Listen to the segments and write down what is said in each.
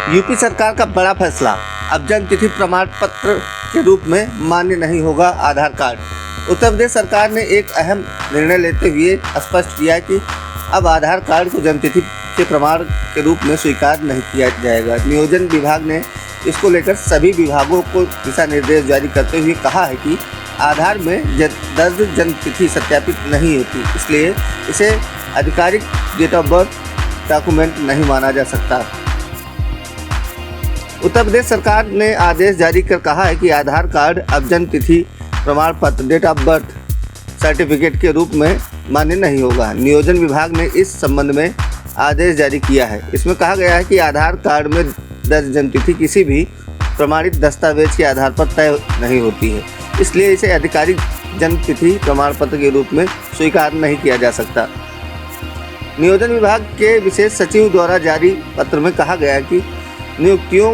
UP सरकार का बड़ा फैसला, अब जन्मतिथि प्रमाण पत्र के रूप में मान्य नहीं होगा आधार कार्ड। उत्तर प्रदेश सरकार ने एक अहम निर्णय लेते हुए स्पष्ट किया कि अब आधार कार्ड को जन्मतिथि के प्रमाण के रूप में स्वीकार नहीं किया जाएगा। नियोजन विभाग ने इसको लेकर सभी विभागों को दिशा निर्देश जारी करते हुए कहा है कि आधार में दर्ज जन्मतिथि सत्यापित नहीं होती, इसलिए इसे आधिकारिक डेट ऑफ बर्थ डॉक्यूमेंट नहीं माना जा सकता। उत्तर प्रदेश सरकार ने आदेश जारी कर कहा है कि आधार कार्ड अब जन्मतिथि प्रमाण पत्र डेट ऑफ बर्थ सर्टिफिकेट के रूप में मान्य नहीं होगा। नियोजन विभाग ने इस संबंध में आदेश जारी किया है। इसमें कहा गया है कि आधार कार्ड में दर्ज जन्मतिथि किसी भी प्रमाणित दस्तावेज के आधार पर तय नहीं होती है, इसलिए इसे आधिकारिक जन्मतिथि प्रमाण पत्र के रूप में स्वीकार नहीं किया जा सकता। नियोजन विभाग के विशेष सचिव द्वारा जारी पत्र में कहा गया कि नियुक्तियों,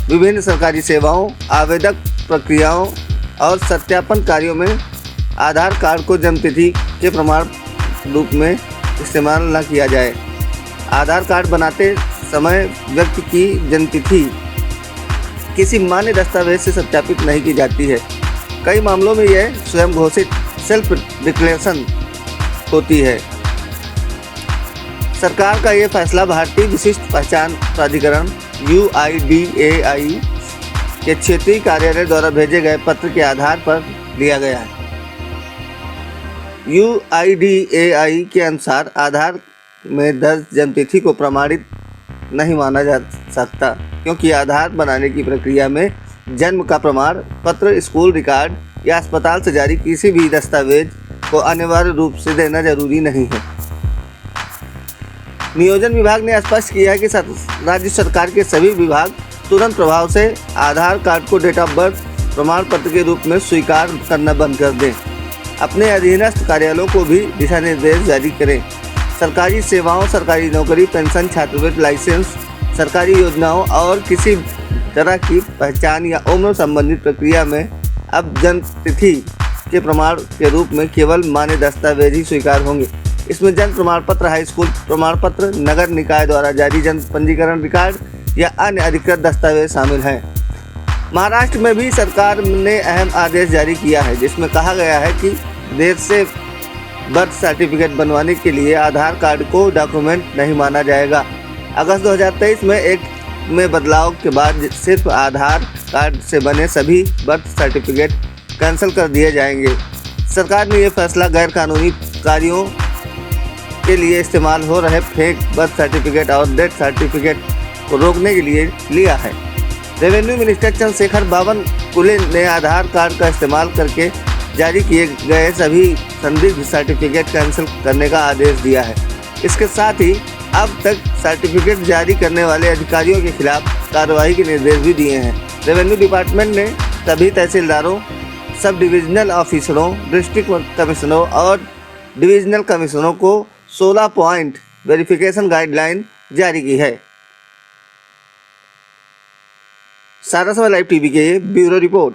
विभिन्न सरकारी सेवाओं, आवेदक प्रक्रियाओं और सत्यापन कार्यों में आधार कार्ड को जन्मतिथि के प्रमाण रूप में इस्तेमाल न किया जाए। आधार कार्ड बनाते समय व्यक्ति की जन्मतिथि किसी मान्य दस्तावेज से सत्यापित नहीं की जाती है। कई मामलों में यह स्वयं घोषित सेल्फ डिक्लेरेशन होती है। सरकार का ये फैसला भारतीय विशिष्ट पहचान प्राधिकरण UIDAI के क्षेत्रीय कार्यालय द्वारा भेजे गए पत्र के आधार पर लिया गया है। UIDAI के अनुसार आधार में दर्ज जन्मतिथि को प्रमाणित नहीं माना जा सकता, क्योंकि आधार बनाने की प्रक्रिया में जन्म का प्रमाण पत्र, स्कूल रिकॉर्ड या अस्पताल से जारी किसी भी दस्तावेज को अनिवार्य रूप से देना जरूरी नहीं है। नियोजन विभाग ने स्पष्ट किया है कि राज्य सरकार के सभी विभाग तुरंत प्रभाव से आधार कार्ड को डेट ऑफ बर्थ प्रमाण पत्र के रूप में स्वीकार करना बंद कर दें। अपने अधीनस्थ कार्यालयों को भी दिशा निर्देश जारी करें। सरकारी सेवाओं, सरकारी नौकरी, पेंशन, छात्रवृत्ति, लाइसेंस, सरकारी योजनाओं और किसी तरह की पहचान या उम्र संबंधित प्रक्रिया में अब जन्मतिथि के प्रमाण के रूप में केवल मान्य दस्तावेज ही स्वीकार होंगे। इसमें जन्म प्रमाण पत्र, हाई स्कूल प्रमाण पत्र, नगर निकाय द्वारा जारी जन्म पंजीकरण रिकॉर्ड या अन्य अधिकृत दस्तावेज शामिल हैं। महाराष्ट्र में भी सरकार ने अहम आदेश जारी किया है, जिसमें कहा गया है कि देश से बर्थ सर्टिफिकेट बनवाने के लिए आधार कार्ड को डॉक्यूमेंट नहीं माना जाएगा। अगस्त 2023 में बदलाव के बाद सिर्फ आधार कार्ड से बने सभी बर्थ सर्टिफिकेट कैंसिल कर दिए जाएंगे। सरकार ने यह फैसला गैर कानूनी कार्यों के लिए इस्तेमाल हो रहे फेक बर्थ सर्टिफिकेट और डेथ सर्टिफिकेट को रोकने के लिए लिया है। रेवेन्यू मिनिस्टर चंद्रशेखर बावनकुले ने आधार कार्ड का इस्तेमाल करके जारी किए गए सभी संदिग्ध सर्टिफिकेट कैंसिल करने का आदेश दिया है। इसके साथ ही अब तक सर्टिफिकेट जारी करने वाले अधिकारियों के खिलाफ कार्रवाई के निर्देश भी दिए हैं। रेवेन्यू डिपार्टमेंट ने सभी तहसीलदारों, सब डिविजनल ऑफिसरों, डिस्ट्रिक्ट कमिश्नरों और डिविजनल कमिश्नरों को 16 पॉइंट वेरिफिकेशन गाइडलाइन जारी की है। सारा समय लाइव टीवी के ब्यूरो रिपोर्ट।